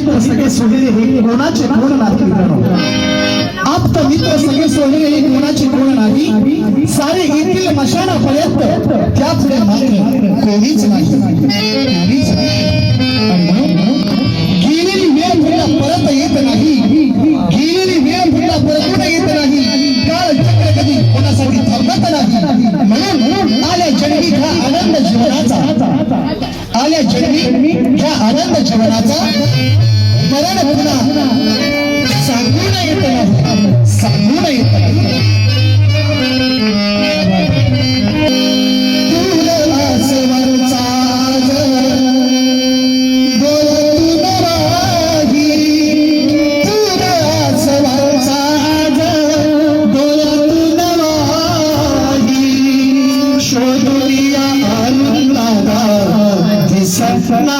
मित्र सगळे सोडलेले हे कोणाचे कोण नाही मित्रांनो. आप्त मित्र सगळे सोडलेले हे कोणाचे कोण नाही. सारे येथील मशानापर्यंत त्या पुढे मात्र कोणीच नाही. गेलेली वेळ पुन्हा परत येत नाही. गेलेली वेळ पुन्हा परतून येत नाही. काळ चक्र कधी कोणासाठी थांबत नाही. म्हणून आल्या जन्मी ह्या आनंद जीवनाचा, आल्या जन्मी ह्या आनंद जीवनाचा मरण पुन्हा सांगून येत नाही. सांगून येत नाही. सपना